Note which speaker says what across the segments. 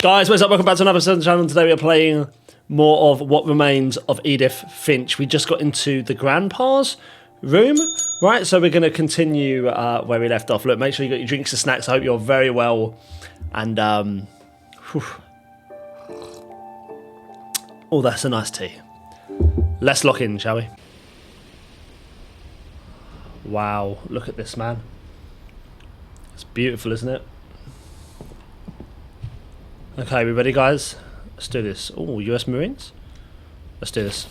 Speaker 1: Guys, what's up? Welcome back to another episode of the channel. Today we are playing more of What Remains of Edith Finch. We just got into the grandpa's room, right? So we're going to continue where we left off. Look, make sure you got your drinks and snacks. I hope you're very well. And, oh, that's a nice tea. Let's lock in, shall we? Wow, look at this, man. It's beautiful, isn't it? Okay, we ready, guys? Let's do this. Oh, US Marines? Let's do this.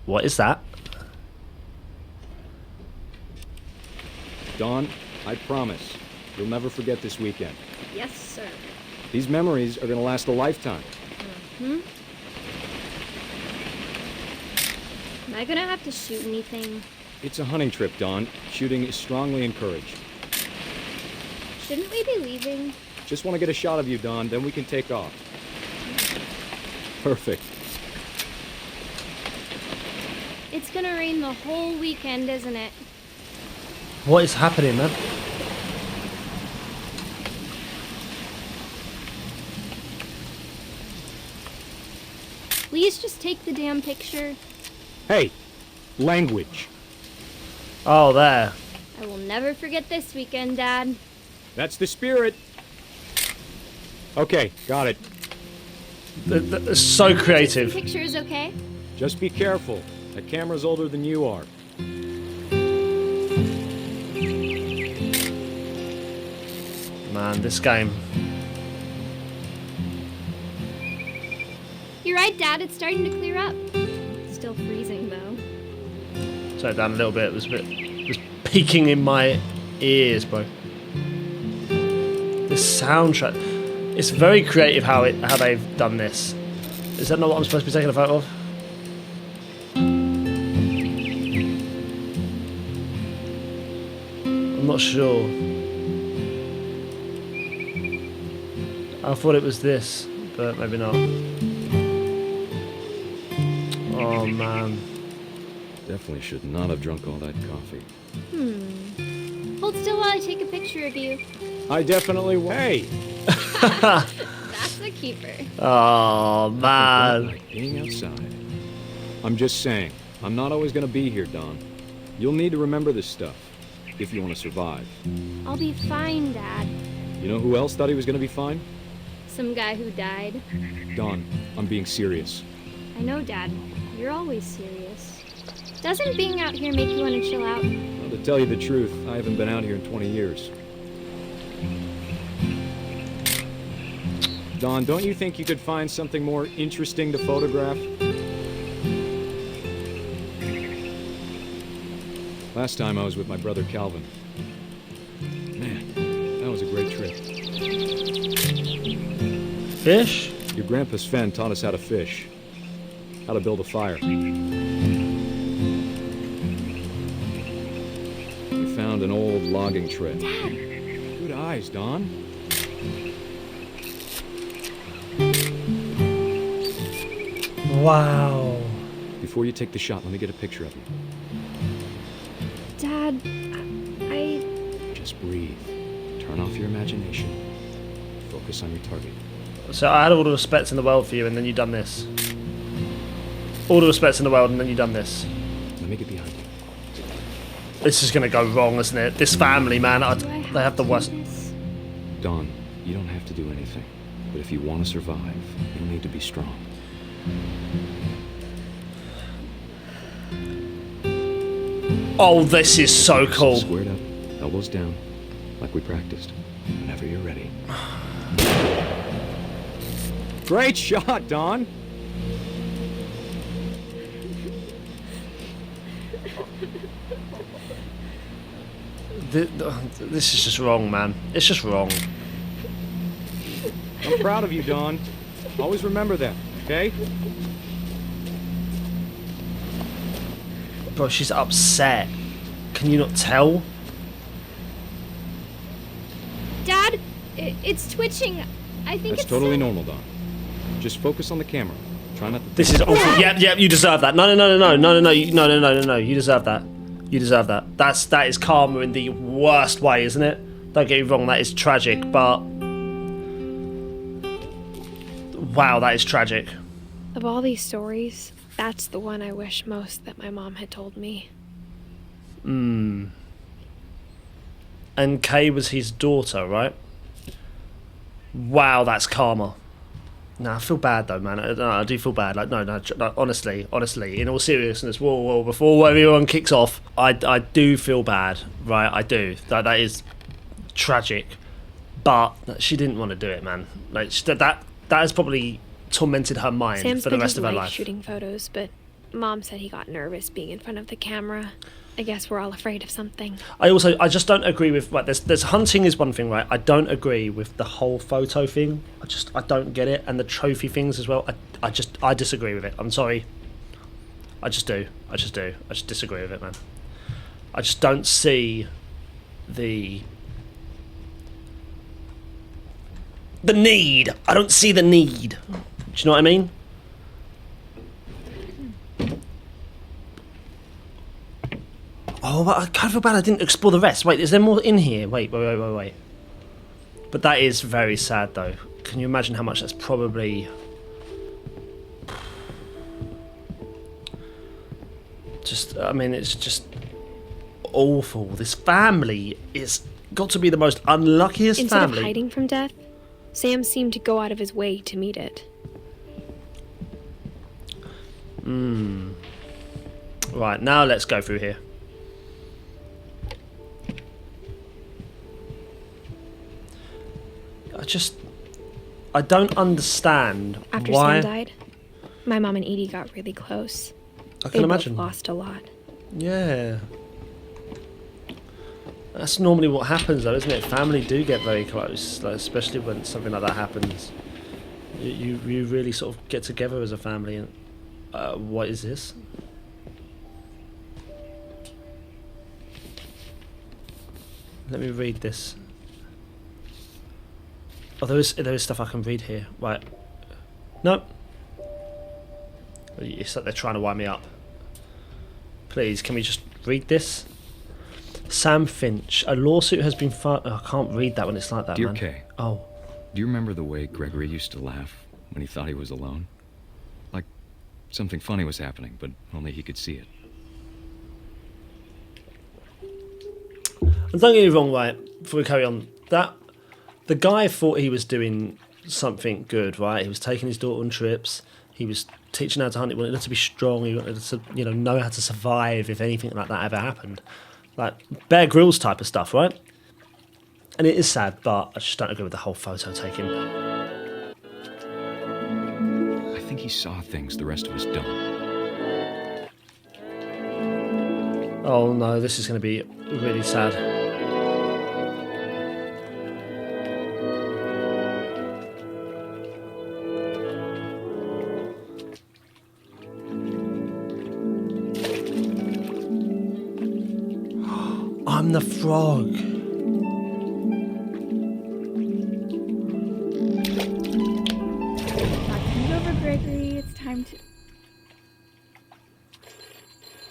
Speaker 1: What is that?
Speaker 2: Dawn, I promise, you'll never forget this weekend.
Speaker 3: Yes, sir.
Speaker 2: These memories are gonna last a lifetime.
Speaker 3: Mm-hmm. Am I gonna have to shoot anything?
Speaker 2: It's a hunting trip, Dawn. Shooting is strongly encouraged.
Speaker 3: Shouldn't we be leaving?
Speaker 2: Just want to get a shot of you, Dawn, then we can take off. Perfect.
Speaker 3: It's gonna rain the whole weekend, isn't it?
Speaker 1: What is happening, man?
Speaker 3: Please just take the damn picture.
Speaker 2: Hey, language.
Speaker 1: Oh, there.
Speaker 3: I will never forget this weekend, Dad.
Speaker 2: That's the spirit. Okay, got it.
Speaker 1: It's so creative.
Speaker 3: Pictures, okay?
Speaker 2: Just be careful. That camera's older than you are.
Speaker 1: Man, this game.
Speaker 3: You're right, Dad. It's starting to clear up. Still freezing, though.
Speaker 1: Slow it down a little bit. It was peeking in my ears, bro. This soundtrack. It's very creative how they've done this. Is that not what I'm supposed to be taking a photo of? I'm not sure. I thought it was this, but maybe not. Oh man.
Speaker 2: Definitely should not have drunk all that coffee.
Speaker 3: Hold still while I take a picture of you.
Speaker 2: I definitely will. Hey!
Speaker 3: That's a keeper.
Speaker 1: Oh man.
Speaker 2: Like being outside. I'm just saying, I'm not always gonna be here, Dawn. You'll need to remember this stuff, if you want to survive.
Speaker 3: I'll be fine, Dad.
Speaker 2: You know who else thought he was gonna be fine?
Speaker 3: Some guy who died.
Speaker 2: Dawn, I'm being serious.
Speaker 3: I know, Dad. You're always serious. Doesn't being out here make you want to chill out?
Speaker 2: Well, to tell you the truth, I haven't been out here in 20 years. Dawn, don't you think you could find something more interesting to photograph? Last time I was with my brother Calvin. Man, that was a great trip.
Speaker 1: Fish?
Speaker 2: Your grandpa Sven taught us how to fish, how to build a fire. We found an old logging tread.
Speaker 3: Dad!
Speaker 2: Good eyes, Dawn.
Speaker 1: Wow.
Speaker 2: Before you take the shot, let me get a picture of you.
Speaker 3: Dad, I...
Speaker 2: Just breathe. Turn off your imagination. Focus on your target.
Speaker 1: So I had all the respect in the world for you, and then you done this. All the respect in the world, and then you done this.
Speaker 2: Let me get behind you.
Speaker 1: This is gonna go wrong, isn't it? This family, man, they have the worst.
Speaker 2: Dawn, you don't have to do anything. But if you want to survive, you'll need to be strong.
Speaker 1: Oh, this is so cool.
Speaker 2: Squared up, elbows down, like we practiced. Whenever you're ready. Great shot, Dawn!
Speaker 1: This is just wrong, man. It's just wrong.
Speaker 2: I'm proud of you, Dawn. Always remember that, okay?
Speaker 1: Bro, she's upset. Can you not tell?
Speaker 3: It's twitching. I think
Speaker 2: That's
Speaker 3: it's
Speaker 2: totally normal, Don. Just focus on the camera. Try not to.
Speaker 1: This is awful. Yep, you deserve that. No, you deserve that. You deserve that. That is karma in the worst way, isn't it? Don't get me wrong, that is tragic, but wow, that is tragic.
Speaker 3: Of all these stories, that's the one I wish most that my mom had told me.
Speaker 1: And Kay was his daughter, right? Wow, that's karma. No, I feel bad though, man. I do feel bad. Like, no, honestly, in all seriousness, whoa, before everyone kicks off, I do feel bad, right? I do. That is tragic, but she didn't want to do it, man. Like that has probably tormented her mind for the rest of her life.
Speaker 3: Shooting photos, but Mom said he got nervous being in front of the camera. I guess we're all afraid of something. I
Speaker 1: just don't agree with, like, there's hunting is one thing, right? I don't agree with the whole photo thing. I don't get it, and the trophy things as well. I disagree with it. I'm sorry. I just do. I just disagree with it, man. I just don't see the need. I don't see the need. Do you know what I mean? Oh, but I kind of feel bad I didn't explore the rest. Wait, is there more in here? Wait. But that is very sad, though. Can you imagine how much that's probably... it's just awful. This family is got to be the most unluckiest
Speaker 3: Instead
Speaker 1: family.
Speaker 3: Instead of hiding from death, Sam seemed to go out of his way to meet it.
Speaker 1: Right, now let's go through here. I don't understand
Speaker 3: After
Speaker 1: why...
Speaker 3: Sam died, my mom and Edie got really close.
Speaker 1: I can imagine.
Speaker 3: Both lost a lot.
Speaker 1: Yeah. That's normally what happens, though, isn't it? Family do get very close, like, especially when something like that happens. You really sort of get together as a family. And what is this? Let me read this. Oh, there is stuff I can read here. Right. Nope. It's like they're trying to wind me up. Please, can we just read this? Sam Finch. A lawsuit has been filed. Oh, I can't read that when it's like that,
Speaker 2: Dear
Speaker 1: man.
Speaker 2: Kay.
Speaker 1: Oh.
Speaker 2: Do you remember the way Gregory used to laugh when he thought he was alone? Like something funny was happening, but only he could see it.
Speaker 1: And don't get me wrong, right, before we carry on, the guy thought he was doing something good, right? He was taking his daughter on trips. He was teaching her how to hunt. He wanted her to be strong. He wanted her to, know how to survive if anything like that ever happened. Like Bear Grylls type of stuff, right? And it is sad, but I just don't agree with the whole photo taking.
Speaker 2: I think he saw things the rest of us don't.
Speaker 1: Oh no, this is going to be really sad. I'm the frog.
Speaker 4: Talking over, Gregory. It's time to...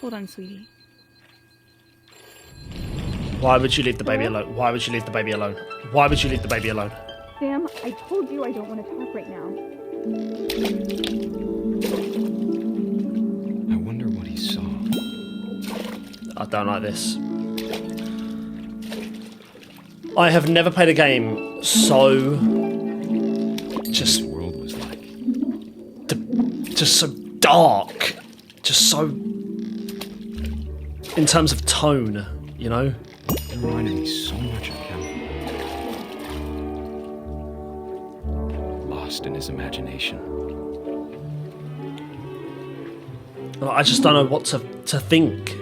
Speaker 4: Hold on, sweetie.
Speaker 1: Why would you leave the baby alone? Why would you leave the baby alone? Why would you leave the baby alone?
Speaker 4: Sam, I told you I don't want to talk right now.
Speaker 2: I wonder what he saw.
Speaker 1: I don't like this. I have never played a game so just
Speaker 2: the world was like.
Speaker 1: Just so dark, just so in terms of tone, you know.
Speaker 2: It reminded me so much of Kevin. Lost in his imagination.
Speaker 1: I just don't know what to think.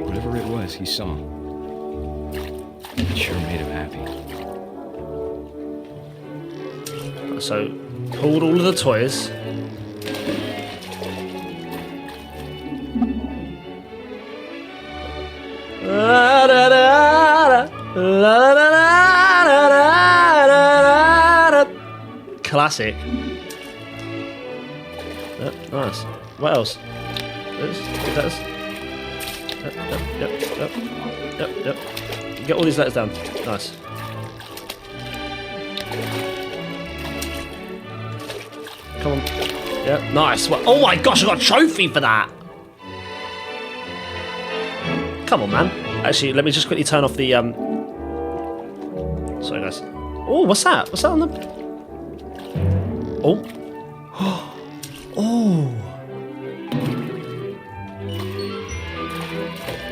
Speaker 2: Whatever it was he saw, it sure made him happy.
Speaker 1: So, pulled all of the toys. La, da, da, da, la, da, da, da, da, da, classic. Yep, nice. What else? This? Letters? Yep. Get all these letters down. Nice. Come on. Yep, nice. Oh my gosh, I got a trophy for that. Come on, man. Actually, let me just quickly turn off the Sorry, guys. Oh, what's that? What's that on the? Oh. Oh.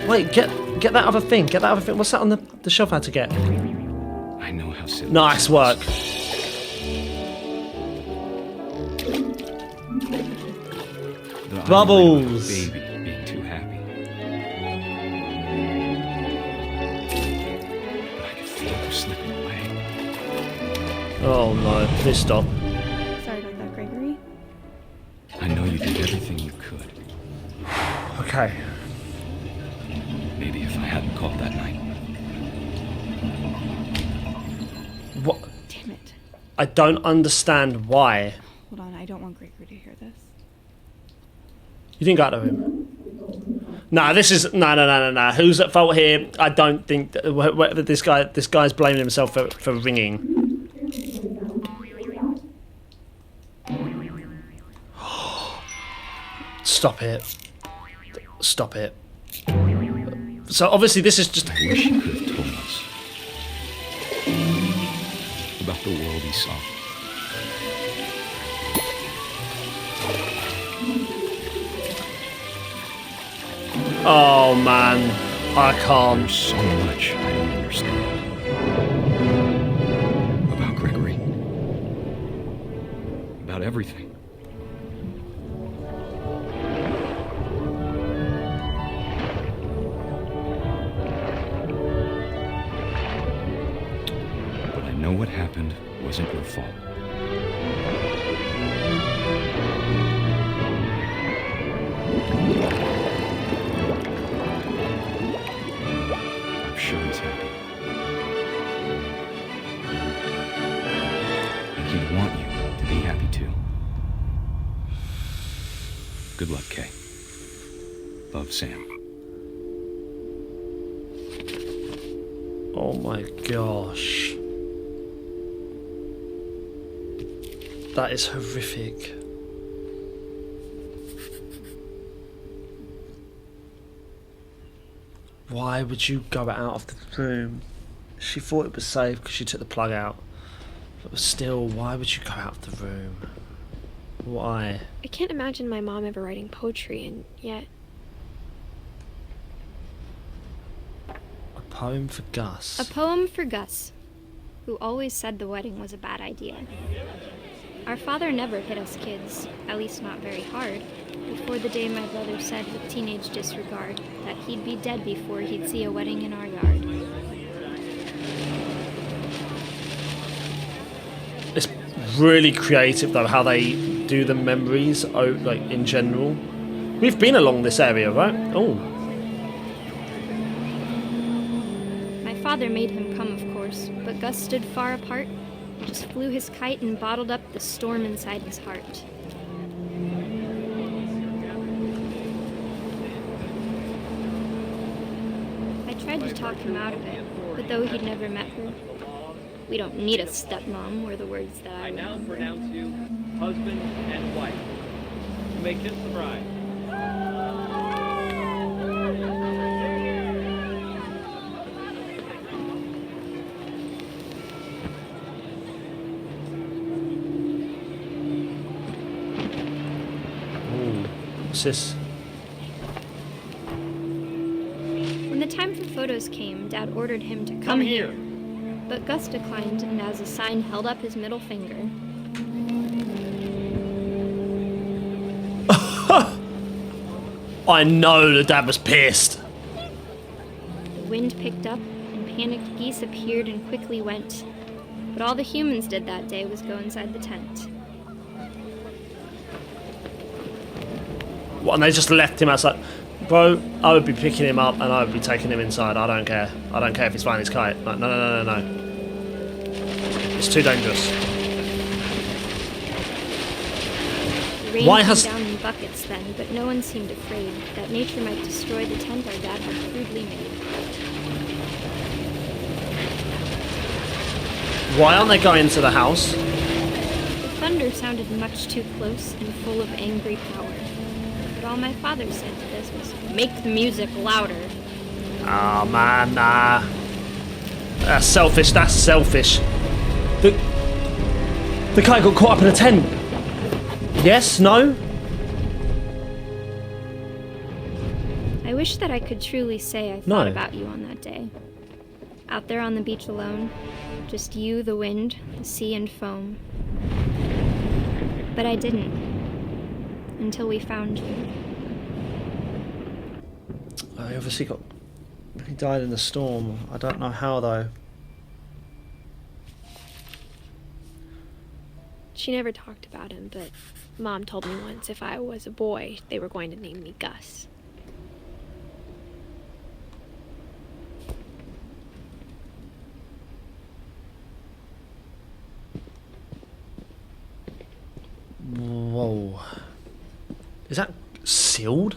Speaker 1: Wait, get that other thing. Get that other thing. What's that on the shelf I had to get?
Speaker 2: I know how silly.
Speaker 1: Nice work. Bubbles.
Speaker 2: Baby being too happy. But I could feel her slipping away.
Speaker 1: Oh no, please stop.
Speaker 4: Sorry about that, Gregory.
Speaker 2: I know you did everything you could.
Speaker 1: Okay.
Speaker 2: Maybe if I hadn't called that night.
Speaker 1: What?
Speaker 4: Damn it.
Speaker 1: I don't understand why.
Speaker 4: Hold on, I don't want Gregory to hear this.
Speaker 1: You didn't go out the room. Nah, this is no. Who's at fault here? I don't think that, this guy's blaming himself for ringing. Stop it. Stop it. So obviously this is just.
Speaker 2: I wish he could have told us about the world he saw.
Speaker 1: Oh man, I can't.
Speaker 2: There's so much I don't understand about Gregory, about everything. But I know what happened wasn't your fault. I'm sure he's happy. And he'd want you to be happy too. Good luck, Kay. Love, Sam.
Speaker 1: Oh my gosh. That is horrific. Why would you go out of the room? She thought it was safe because she took the plug out. But still, why would you go out of the room? Why?
Speaker 3: I can't imagine my mom ever writing poetry, and yet...
Speaker 1: A poem for Gus.
Speaker 5: A poem for Gus, who always said the wedding was a bad idea. Our father never hit us kids, at least not very hard, before the day my brother said with teenage disregard that he'd be dead before he'd see a wedding in our yard.
Speaker 1: It's really creative though how they do the memories, like in general. We've been along this area, right? Oh.
Speaker 5: My father made him come, of course, but Gus stood far apart, just flew his kite and bottled up the storm inside his heart. I tried to talk him out of it, but though he'd never met her, we don't need a stepmom were the words that I
Speaker 6: now
Speaker 5: remember.
Speaker 6: pronounce you husband and wife. You may kiss the bride.
Speaker 1: What's this?
Speaker 5: When the time for photos came, Dad ordered him to come here. But Gus declined and as a sign held up his middle finger.
Speaker 1: I know the dad was pissed.
Speaker 5: The wind picked up and panicked geese appeared and quickly went. But all the humans did that day was go inside the tent.
Speaker 1: What, and they just left him outside? Bro, I would be picking him up and I would be taking him inside. I don't care. I don't care if he's flying his kite. No. It's too dangerous.
Speaker 5: Rain
Speaker 1: Why
Speaker 5: came
Speaker 1: has...
Speaker 5: down in buckets then, but no one seemed afraid that nature might destroy the tent our dad had crudely made.
Speaker 1: Why aren't they going to the house?
Speaker 5: The thunder sounded much too close and full of angry power. But all my father said to this was, "Make the music louder."
Speaker 1: Oh man, nah. That's selfish, that's selfish. The guy got caught up in a tent. Yes? No?
Speaker 5: I wish that I could truly say I thought about you on that day. Out there on the beach alone, just you, the wind, the sea, and foam. But I didn't. Until we found you.
Speaker 1: I obviously got... He died in the storm. I don't know how though.
Speaker 3: She never talked about him, but Mom told me once if I was a boy, they were going to name me Gus.
Speaker 1: Whoa. Is that sealed?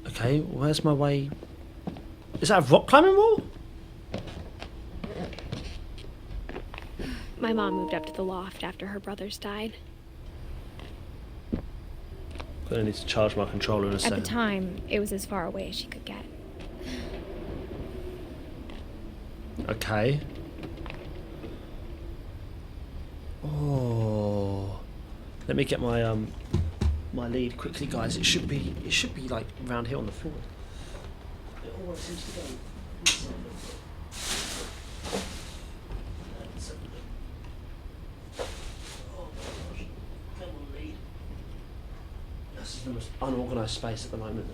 Speaker 1: Okay, where's my way? Is that a rock climbing wall?
Speaker 3: My mom moved up to the loft after her brothers died.
Speaker 1: I need to charge my controller in a
Speaker 3: At
Speaker 1: second.
Speaker 3: the time, it was as far away as she could get.
Speaker 1: Okay. Oh. Let me get my my lead quickly, guys. It should be like around here on the floor. It always seems to go. This is the most unorganised space at the moment.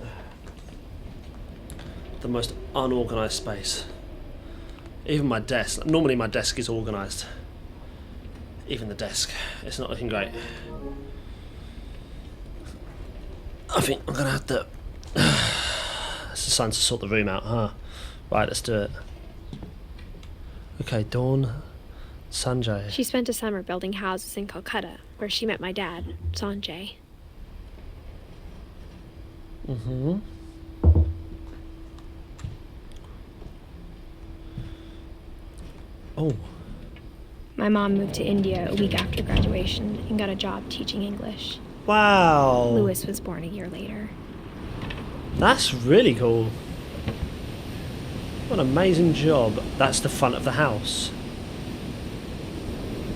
Speaker 1: The most unorganised space. Even my desk. Normally my desk is organised. Even the desk. It's not looking great. I think I'm gonna have to... It's the time to sort the room out, huh? Right, let's do it. Okay, Dawn. Sanjay.
Speaker 3: She spent a summer building houses in Calcutta, where she met my dad, Sanjay.
Speaker 1: Mm-hmm. Oh.
Speaker 3: My mom moved to India a week after graduation and got a job teaching English.
Speaker 1: Wow.
Speaker 3: Lewis was born a year later.
Speaker 1: That's really cool. What an amazing job. That's the front of the house.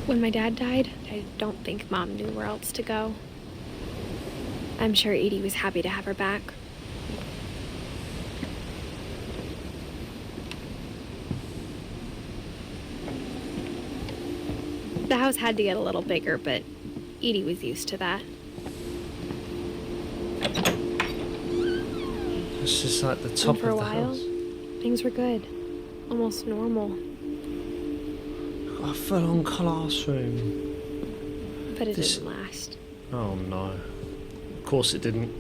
Speaker 3: When my dad died, I don't think Mom knew where else to go. I'm sure Edie was happy to have her back. The house had to get a little bigger, but Edie was used to that.
Speaker 1: It's just like the top
Speaker 3: And for
Speaker 1: of
Speaker 3: a
Speaker 1: the
Speaker 3: while,
Speaker 1: house.
Speaker 3: things were good. Almost normal.
Speaker 1: A full-on classroom.
Speaker 3: But it didn't last.
Speaker 1: Oh no. Of course it didn't.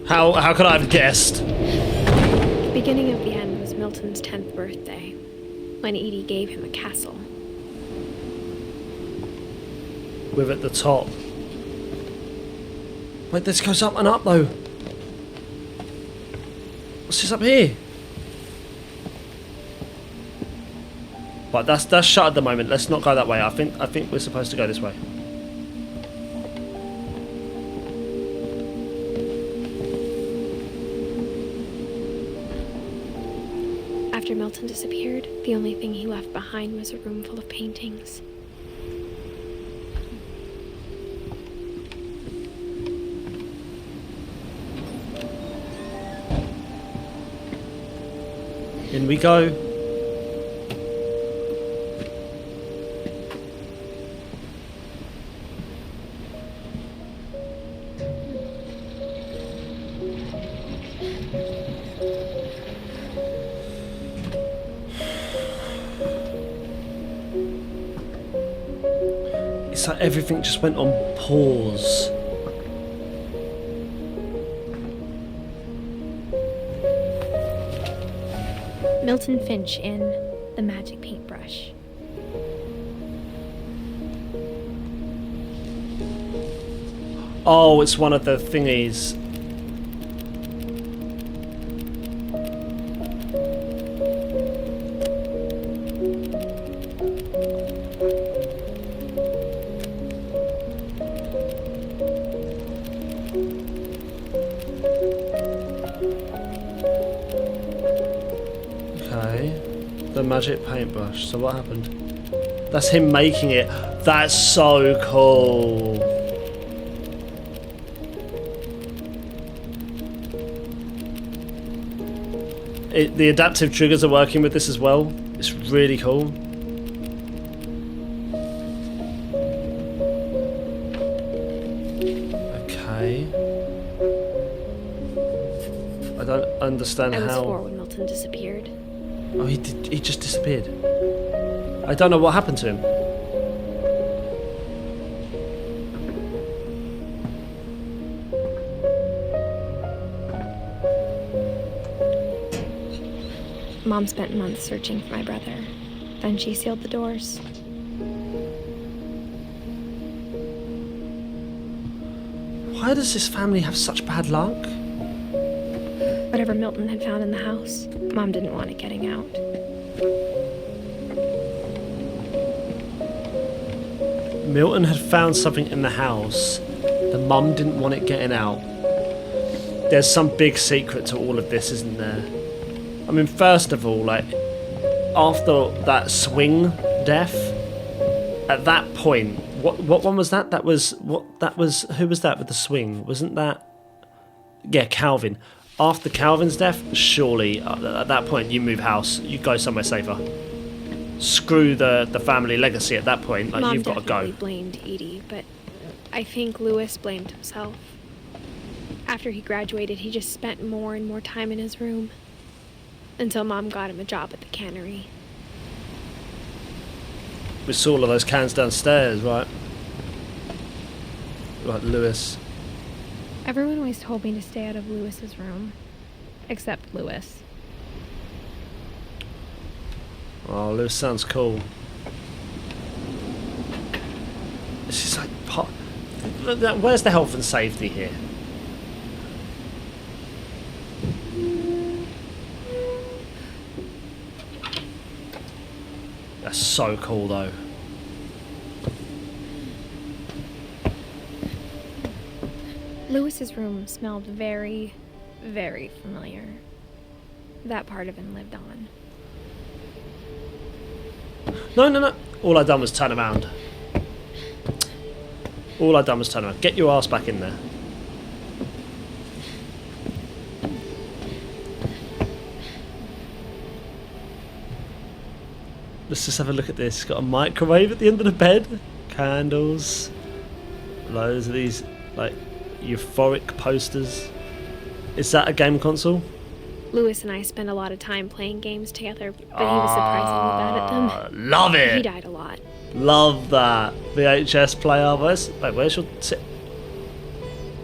Speaker 1: How could I have guessed?
Speaker 3: The beginning of the end was Milton's 10th birthday, when Edie gave him a castle.
Speaker 1: With at the top. Wait, this goes up and up though. What's this up here? Right, that's shut at the moment. Let's not go that way. I think we're supposed to go this way.
Speaker 3: After Milton disappeared, the only thing he left behind was a room full of paintings.
Speaker 1: In we go. It's like everything just went on pause.
Speaker 3: Milton Finch in The Magic Paintbrush.
Speaker 1: Oh, it's one of the thingies. Okay. The magic paintbrush. So what happened? That's him making it. That's so cool. The adaptive triggers are working with this as well. It's really cool. Okay. I don't understand
Speaker 3: I was
Speaker 1: how.
Speaker 3: 4 when Milton disappeared.
Speaker 1: Oh, he did. He just disappeared. I don't know what happened to him.
Speaker 3: Mom spent months searching for my brother. Then she sealed the doors.
Speaker 1: Why does this family have such bad luck?
Speaker 3: Whatever Milton had found in the house, Mom didn't want it getting out.
Speaker 1: Milton had found something in the house. The mum didn't want it getting out. There's some big secret to all of this, isn't there? I mean, first of all, like, after that swing death, at that point, what one was that? Who was that with the swing? Wasn't that? Yeah, Calvin. After Calvin's death, surely, at that point, you move house. You go somewhere safer. Screw the family legacy at that point. Like,
Speaker 3: Mom
Speaker 1: you've got to
Speaker 3: definitely
Speaker 1: go.
Speaker 3: blamed Edie, but I think Lewis blamed himself. After he graduated, he just spent more and more time in his room. Until Mom got him a job at the cannery.
Speaker 1: We saw all of those cans downstairs, right? Right, Lewis.
Speaker 3: Everyone always told me to stay out of Lewis's room. Except Lewis.
Speaker 1: Oh, Lewis sounds cool. This is like where's the health and safety here? That's so cool, though.
Speaker 3: Lewis's room smelled very, very familiar. That part of him lived on.
Speaker 1: No. All I done was turn around. Get your ass back in there. Let's just have a look at this. Got a microwave at the end of the bed. Candles. Loads of these, like, euphoric posters. Is that a game console?
Speaker 3: Lewis and I spent a lot of time playing games together, but he was surprisingly bad at them.
Speaker 1: Love it!
Speaker 3: He died a lot.
Speaker 1: Love that. VHS player. Where's your...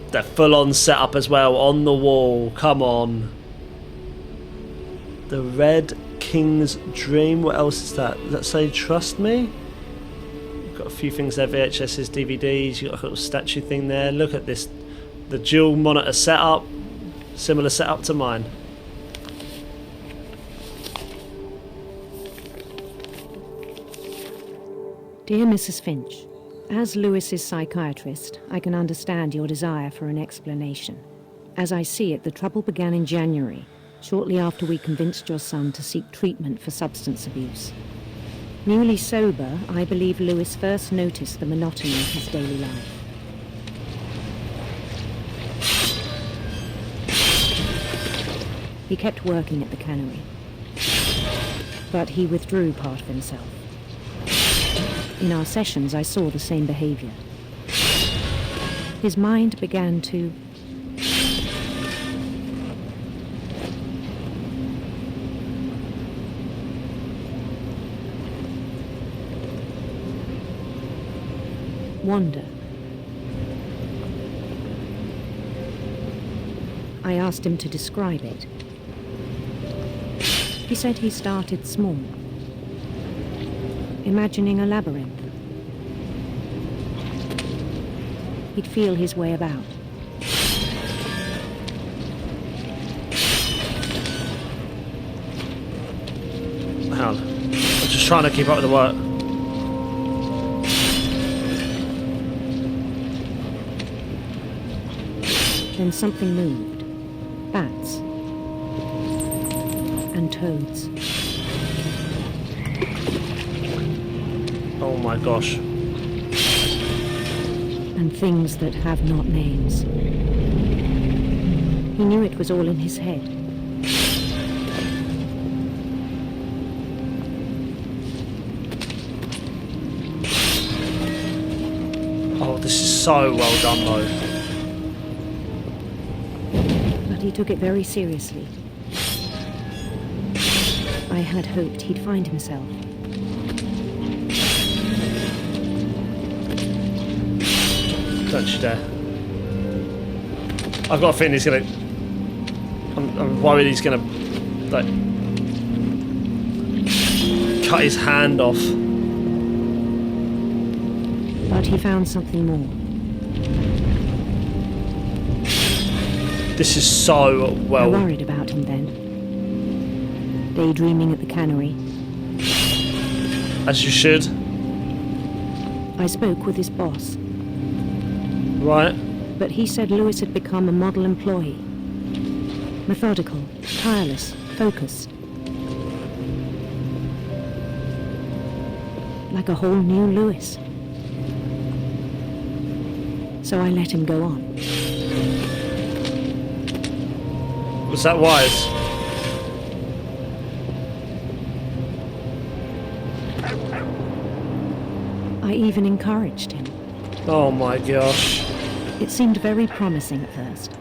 Speaker 1: They're full-on setup as well, on the wall. Come on. The Red King's Dream. What else is that? Does that say Trust Me? You've got a few things there. VHS's, DVDs. You've got a little statue thing there. Look at this. The dual monitor setup. Similar setup to mine.
Speaker 7: Dear Mrs. Finch, as Lewis's psychiatrist, I can understand your desire for an explanation. As I see it, the trouble began in January, shortly after we convinced your son to seek treatment for substance abuse. Newly sober, I believe Lewis first noticed the monotony of his daily life. He kept working at the cannery, but he withdrew part of himself. In our sessions, I saw the same behavior. His mind began to wander. I asked him to describe it. He said he started small, imagining a labyrinth. He'd feel his way about.
Speaker 1: Hang on. I'm just trying to keep up with the work.
Speaker 7: Then something moved. Bats. And toads.
Speaker 1: Oh my gosh.
Speaker 7: And things that have not names. He knew it was all in his head.
Speaker 1: Oh, this is so well done though.
Speaker 7: But he took it very seriously. I had hoped he'd find himself.
Speaker 1: Don't you dare. I've got a feeling he's gonna... I'm worried he's gonna, like, cut his hand off.
Speaker 7: But he found something more.
Speaker 1: This is so
Speaker 7: I
Speaker 1: well...
Speaker 7: worried about him then. Daydreaming at the cannery.
Speaker 1: As you should.
Speaker 7: I spoke with his boss,
Speaker 1: Right.
Speaker 7: but he said Lewis had become a model employee. Methodical, tireless, focused. Like a whole new Lewis. So I let him go on.
Speaker 1: Was that wise?
Speaker 7: I even encouraged him.
Speaker 1: Oh my gosh.
Speaker 7: It seemed very promising at first.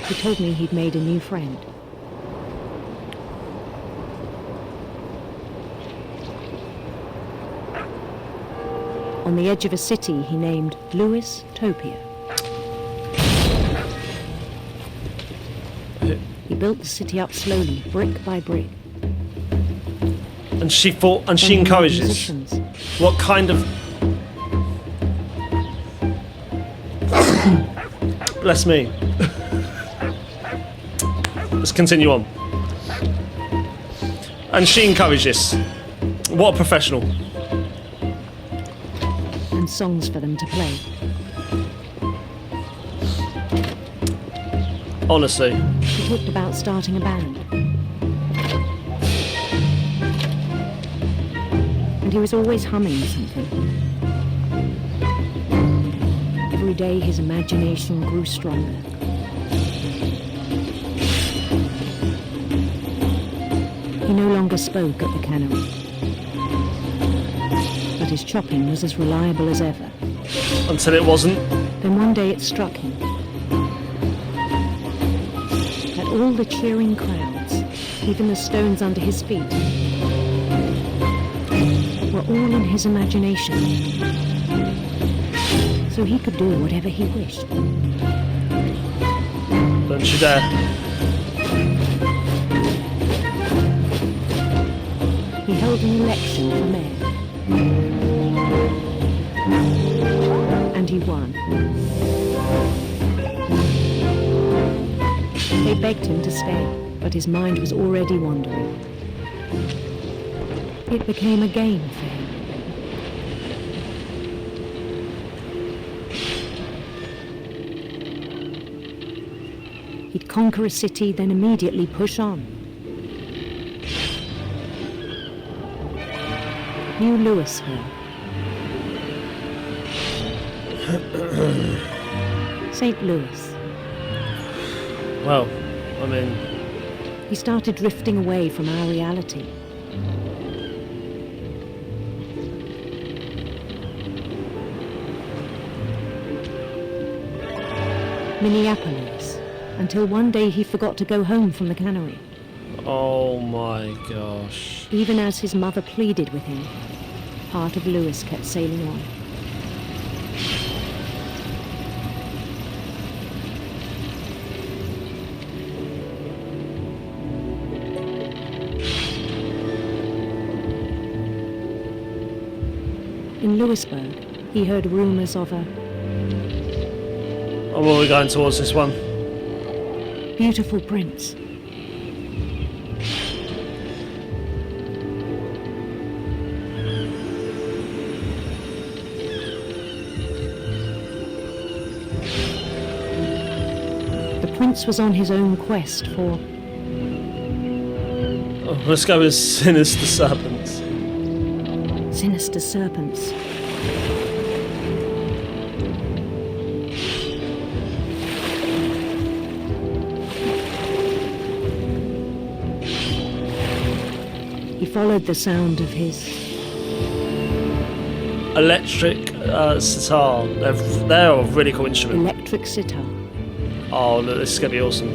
Speaker 7: He told me he'd made a new friend. On the edge of a city he named Lewis Topia. He built the city up slowly, brick by brick.
Speaker 1: And she thought, and she
Speaker 7: Then he made
Speaker 1: encourages.
Speaker 7: musicians.
Speaker 1: What kind of... Bless me. Let's continue on. And she encourages. What a professional.
Speaker 7: And songs for them to play.
Speaker 1: Honestly.
Speaker 7: He talked about starting a band. And he was always humming something. Every day his imagination grew stronger. He no longer spoke at the cannery. But his chopping was as reliable as ever.
Speaker 1: Until it wasn't.
Speaker 7: Then one day it struck him that all the cheering crowds, even the stones under his feet, were all in his imagination. So he could do whatever he wished.
Speaker 1: Don't you dare.
Speaker 7: He held an election for mayor. And he won. They begged him to stay, but his mind was already wandering. It became a game for him. He'd conquer a city, then immediately push on. New Louisville. St. Louis.
Speaker 1: Well, I mean...
Speaker 7: He started drifting away from our reality. Minneapolis, until one day he forgot to go home from the cannery.
Speaker 1: Oh my gosh.
Speaker 7: Even as his mother pleaded with him, part of Lewis kept sailing on. In Lewisburg, he heard rumours of a
Speaker 1: Oh, well, we're going towards this one.
Speaker 7: beautiful prince. The prince was on his own quest for
Speaker 1: Oh, let's go with Sinister Serpents.
Speaker 7: sinister serpents. He followed the sound of his
Speaker 1: Electric sitar. They're a really cool instrument.
Speaker 7: electric sitar.
Speaker 1: Oh, look, this is going to be awesome.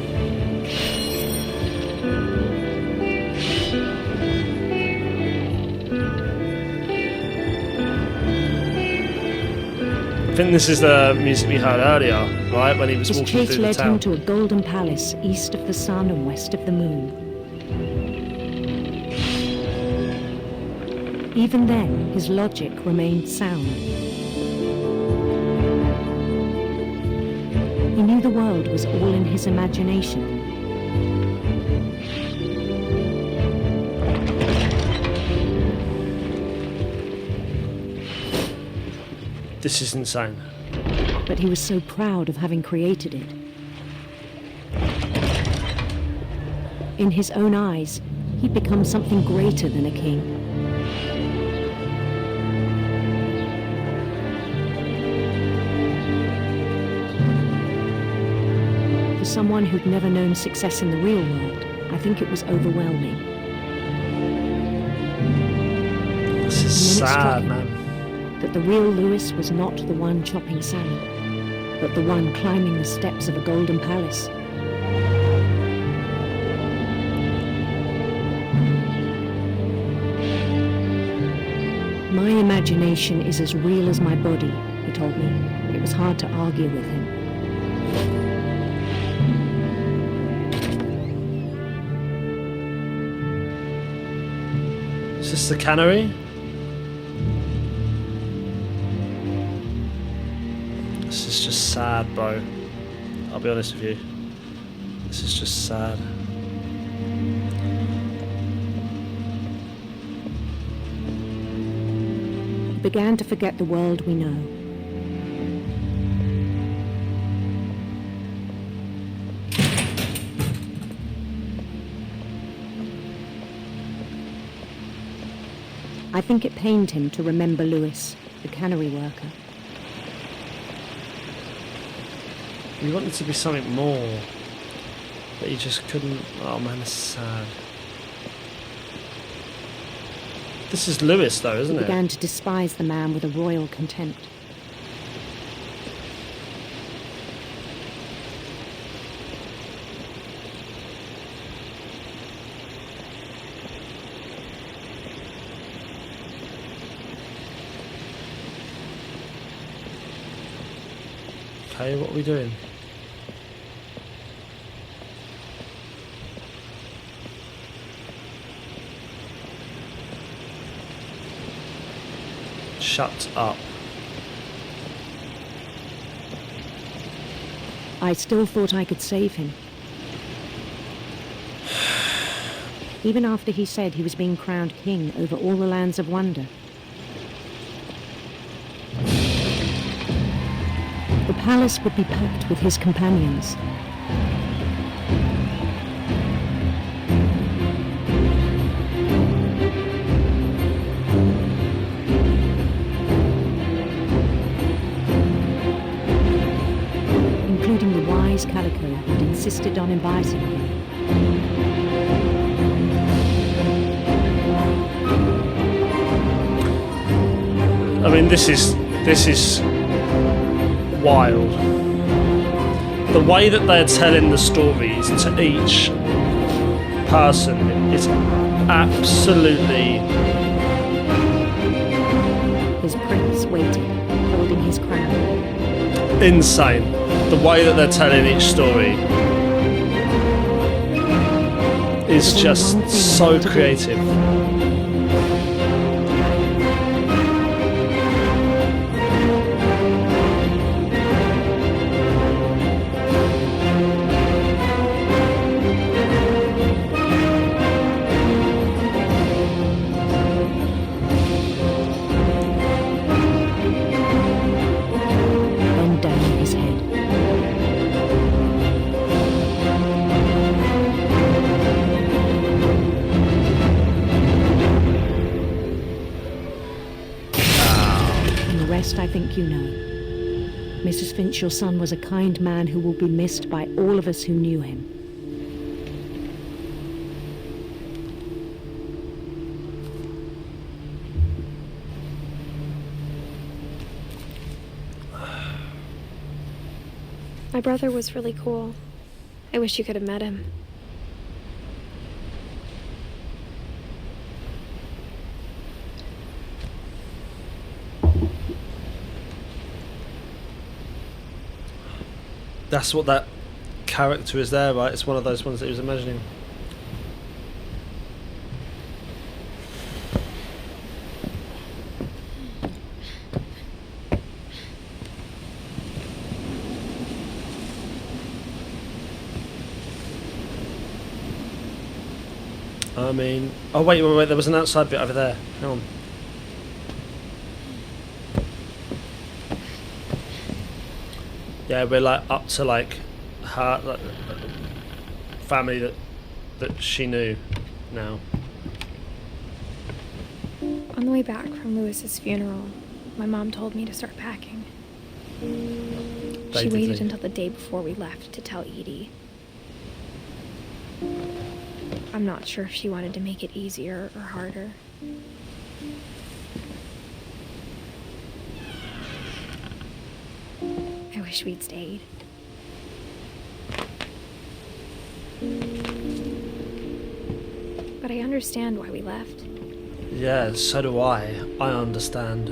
Speaker 1: I think this is the music we heard earlier, right? When he was
Speaker 7: His
Speaker 1: walking
Speaker 7: chase
Speaker 1: through the
Speaker 7: led him
Speaker 1: town.
Speaker 7: to a golden palace east of the sun and west of the moon. Even then, his logic remained sound. He knew the world was all in his imagination.
Speaker 1: This is insane.
Speaker 7: But he was so proud of having created it. In his own eyes, he'd become something greater than a king. For someone who'd never known success in the real world, I think it was overwhelming.
Speaker 1: This is
Speaker 7: And then it struck
Speaker 1: sad,
Speaker 7: him
Speaker 1: man.
Speaker 7: that the real Lewis was not the one chopping salad, but the one climbing the steps of a golden palace. My imagination is as real as my body, he told me. It was hard to argue with him.
Speaker 1: Is this the cannery? This is just sad, bro. I'll be honest with you. This is just sad.
Speaker 7: He began to forget the world we know. I think it pained him to remember Lewis, the cannery worker.
Speaker 1: We wanted to be something more, but he just couldn't. Oh man, this is sad. This is Lewis, though, isn't
Speaker 7: He
Speaker 1: it?
Speaker 7: began to despise the man with a royal contempt.
Speaker 1: Okay, what are we doing? Shut up.
Speaker 7: I still thought I could save him. Even after he said he was being crowned king over all the lands of wonder. The palace would be packed with his companions. Including the wise Calico who'd insisted on inviting him.
Speaker 1: I mean, this is wild. The way that they're telling the stories to each person is absolutely
Speaker 7: His prince waited, holding his crown.
Speaker 1: insane. The way that they're telling each story is just so creative.
Speaker 7: rest I think you know. Mrs. Finch, your son was a kind man who will be missed by all of us who knew him.
Speaker 3: My brother was really cool. I wish you could have met him.
Speaker 1: That's what that character is there, right? It's one of those ones that he was imagining. I mean... Oh, wait, there was an outside bit over there. Hang on. Yeah, we're like up to like her like, family that she knew now.
Speaker 3: On the way back from Lewis's funeral, my mom told me to start packing. She waited until the day before we left to tell Edie. I'm not sure if she wanted to make it easier or harder. I wish we'd stayed. But I understand why we left.
Speaker 1: Yeah, so do I. I understand.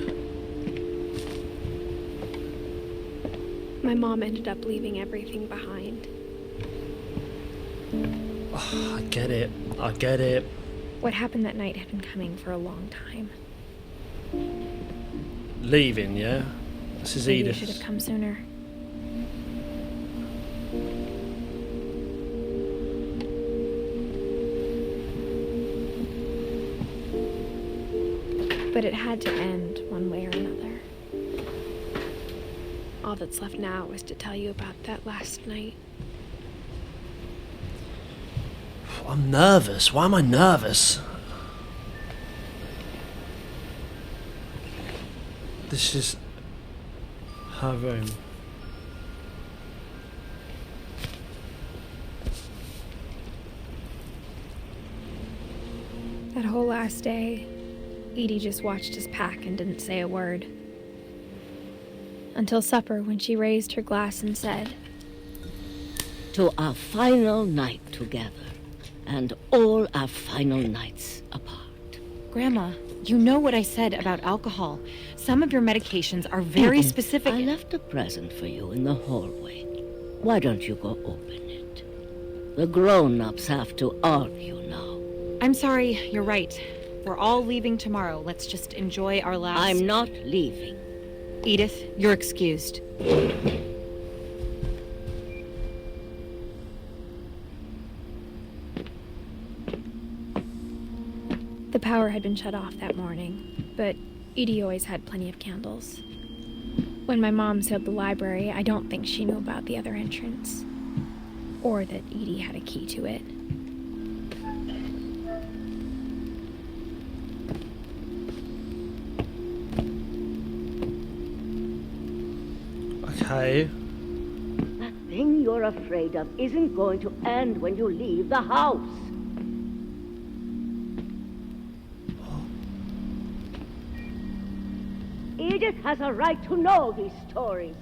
Speaker 3: My mom ended up leaving everything behind.
Speaker 1: Oh, I get it. I get it.
Speaker 3: What happened that night had been coming for a long time.
Speaker 1: Leaving, yeah? This is
Speaker 3: Maybe
Speaker 1: Edith.
Speaker 3: I should have come sooner. But it had to end one way or another. All that's left now is to tell you about that last night.
Speaker 1: I'm nervous. Why am I nervous? This is her room.
Speaker 3: That whole last day, Edie just watched us pack and didn't say a word. Until supper, when she raised her glass and said,
Speaker 8: "To our final night together, and all our final nights apart."
Speaker 9: Grandma, you know what I said about alcohol. Some of your medications are very specific.
Speaker 8: I left a present for you in the hallway. Why don't you go open it? The grown-ups have to argue now.
Speaker 9: I'm sorry, you're right. We're all leaving tomorrow. Let's just enjoy our last...
Speaker 8: I'm not leaving.
Speaker 9: Edith, you're excused.
Speaker 3: The power had been shut off that morning, but Edie always had plenty of candles. When my mom sealed the library, I don't think she knew about the other entrance, or that Edie had a key to it.
Speaker 1: Okay.
Speaker 8: That thing you're afraid of isn't going to end when you leave the house. Edith has a right to know these stories.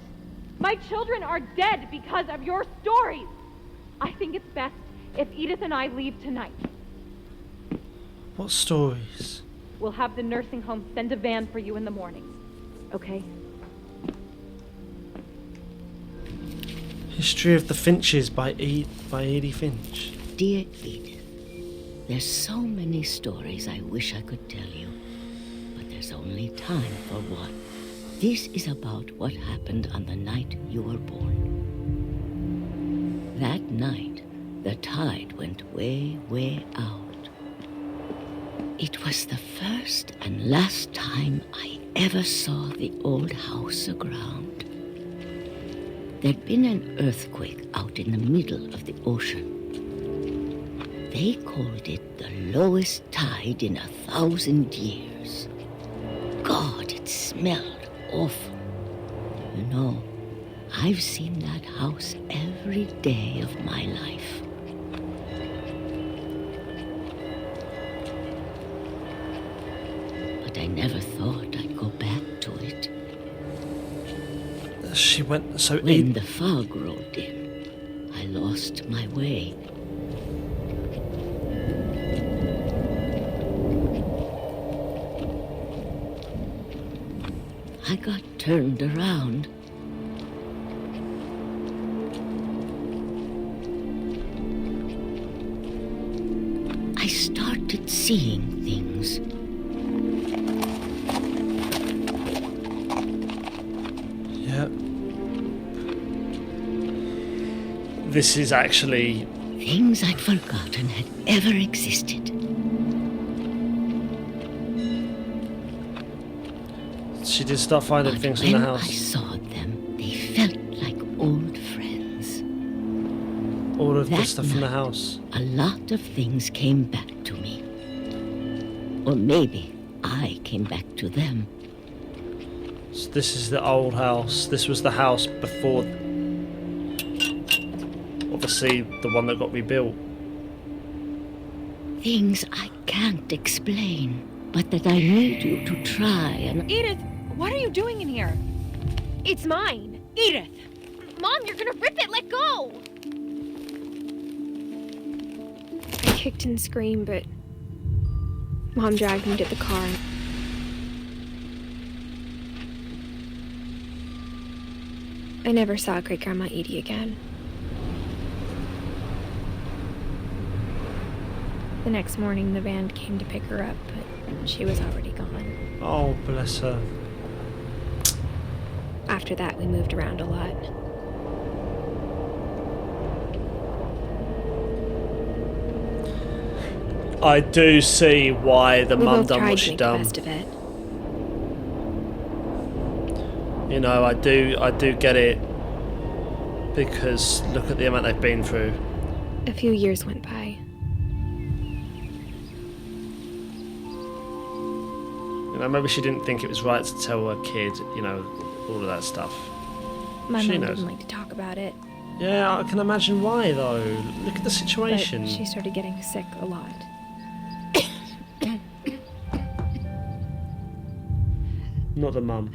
Speaker 10: My children are dead because of your stories. I think it's best if Edith and I leave tonight.
Speaker 1: What stories?
Speaker 10: We'll have the nursing home send a van for you in the morning. Okay?
Speaker 1: History of the Finches by Edith Finch.
Speaker 8: Dear Edith, there's so many stories I wish I could tell you, but there's only time for one. This is about what happened on the night you were born. That night, the tide went way, way out. It was the first and last time I ever saw the old house aground. There'd been an earthquake out in the middle of the ocean. They called it the lowest tide in 1,000 years. God, it smelled awful. You know, I've seen that house every day of my life. But I never thought I'd go back to it.
Speaker 1: She went so
Speaker 8: When the fog rolled in, I lost my way. I got turned around. I started seeing things.
Speaker 1: Yeah. This is actually...
Speaker 8: Things I'd forgotten had ever existed.
Speaker 1: She did start finding
Speaker 8: But
Speaker 1: things in the
Speaker 8: when
Speaker 1: house.
Speaker 8: I saw them, they felt like old friends.
Speaker 1: All of the
Speaker 8: That
Speaker 1: stuff in the
Speaker 8: night,
Speaker 1: house.
Speaker 8: A lot of things came back to me. Or maybe I came back to them.
Speaker 1: So this is the old house. This was the house before... Obviously, the one that got rebuilt.
Speaker 8: Things I can't explain, but that I need you to try and...
Speaker 9: Edith, what are you doing in here?
Speaker 10: It's mine.
Speaker 9: Edith!
Speaker 10: Mom, you're gonna rip it. Let go.
Speaker 3: I kicked and screamed, but Mom dragged me to the car. I never saw Great-Grandma Edie again. The next morning, the van came to pick her up, but she was already gone.
Speaker 1: Oh, bless her.
Speaker 3: After that, we moved around a lot.
Speaker 1: I do see why the
Speaker 3: We
Speaker 1: mum
Speaker 3: both
Speaker 1: done
Speaker 3: tried
Speaker 1: what
Speaker 3: to
Speaker 1: she
Speaker 3: make the
Speaker 1: done.
Speaker 3: best of it.
Speaker 1: You know, I do get it. Because look at the amount they've been through.
Speaker 3: A few years went by.
Speaker 1: You know, maybe she didn't think it was right to tell her kid, you know, all of that stuff.
Speaker 3: My
Speaker 1: She
Speaker 3: mom
Speaker 1: knows.
Speaker 3: didn't like to talk about it,
Speaker 1: Yeah, I can imagine why though. Look at the
Speaker 3: but
Speaker 1: situation.
Speaker 3: she started getting sick a lot.
Speaker 1: Not the mum.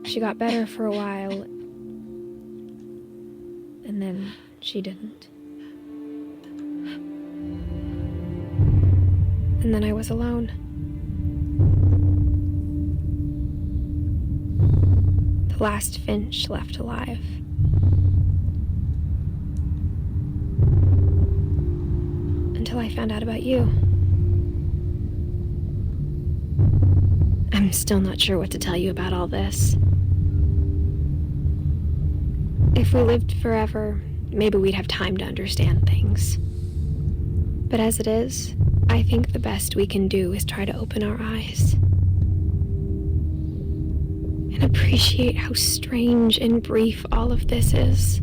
Speaker 3: She got better for a while, and then she didn't. And then I was alone. The last Finch left alive. Until I found out about you. I'm still not sure what to tell you about all this. If we lived forever, maybe we'd have time to understand things. But as it is, I think the best we can do is try to open our eyes. And appreciate how strange and brief all of this is.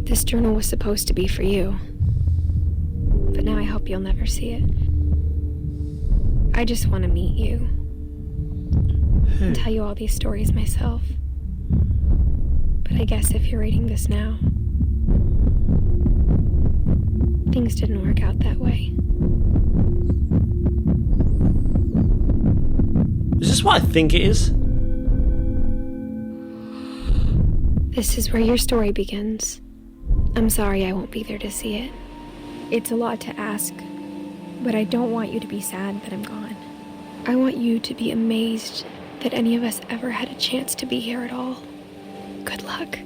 Speaker 3: This journal was supposed to be for you. But now I hope you'll never see it. I just want to meet you. And tell you all these stories myself. But I guess if you're reading this now, things didn't work out that way.
Speaker 1: Is this what I think it is?
Speaker 3: This is where your story begins. I'm sorry I won't be there to see it. It's a lot to ask, but I don't want you to be sad that I'm gone. I want you to be amazed that any of us ever had a chance to be here at all. Good luck.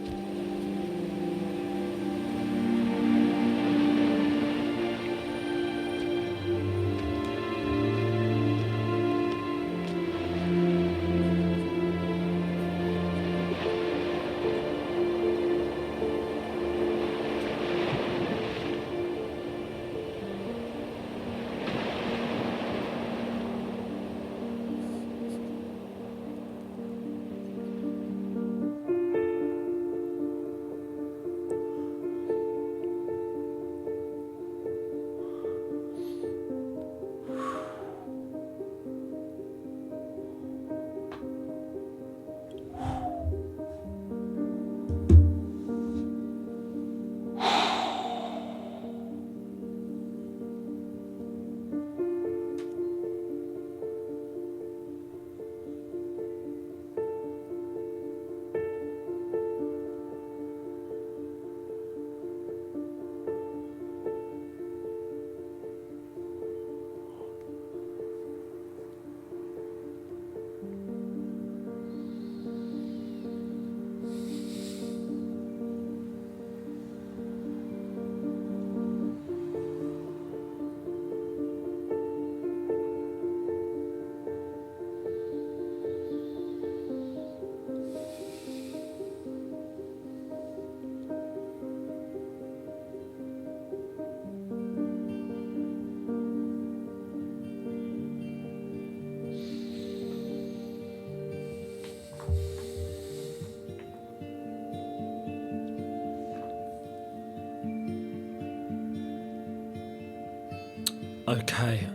Speaker 1: Okay.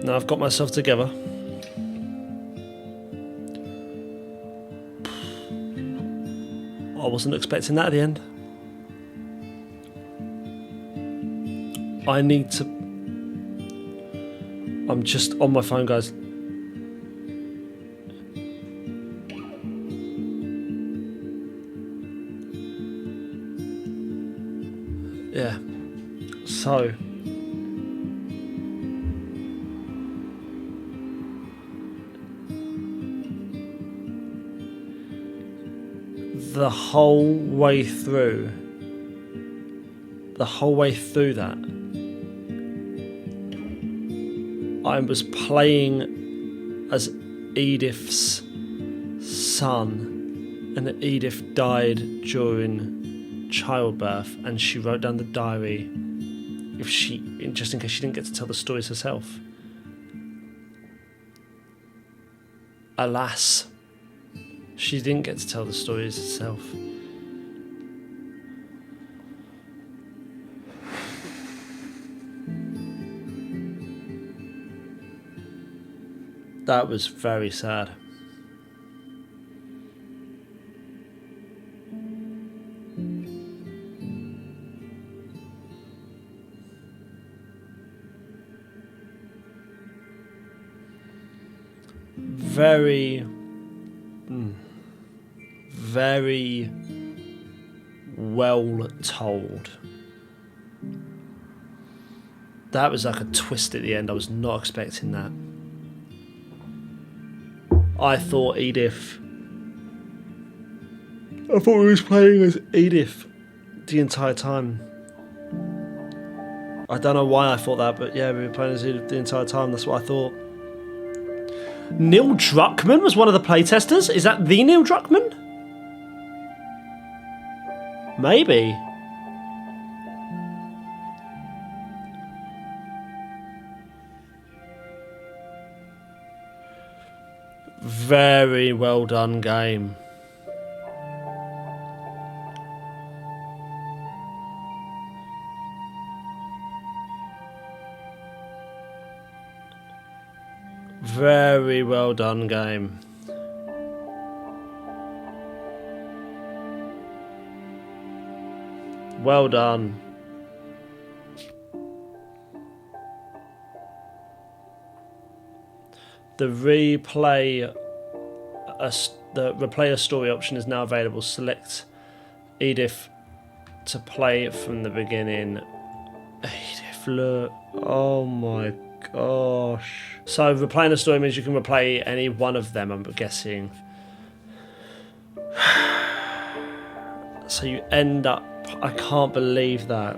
Speaker 1: Now I've got myself together. I wasn't expecting that at the end. I need to... I'm just on my phone, guys. Yeah. So... the whole way through that, I was playing as Edith's son, and Edith died during childbirth, and she wrote down the diary just in case she didn't get to tell the stories herself. Alas, she didn't get to tell the stories herself. That was very sad. Very well told. That was like a twist at the end. I was not expecting that. I thought we was playing as Edith the entire time. I don't know why I thought that, but yeah, we were playing as Edith the entire time. That's what I thought. Neil Druckmann was one of the playtesters? Is that the Neil Druckmann? Maybe. Very well done game. Very well done game. Well done. The replay a story option is now available. Select Edith to play from the beginning. Edith, look. Oh my gosh. So replaying a story means you can replay any one of them, I'm guessing. So you end up... I can't believe that.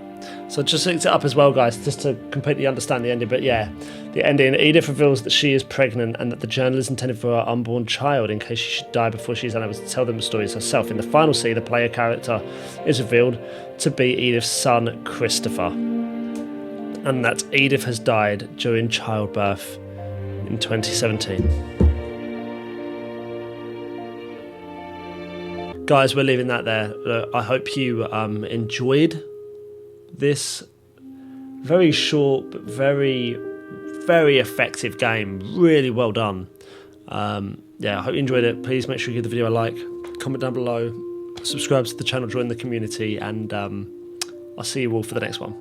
Speaker 1: So just looked it up as well, guys, just to completely understand the ending. But yeah, the ending, Edith reveals that she is pregnant and that the journal is intended for her unborn child in case she should die before she's unable to tell them the stories herself. In the final scene, the player character is revealed to be Edith's son, Christopher. And that Edith has died during childbirth in 2017. Guys, we're leaving that there. I hope you enjoyed this very short but very, very effective game. Really well done. Yeah, I hope you enjoyed it. Please make sure you give the video a like, comment down below, subscribe to the channel, join the community, and I'll see you all for the next one.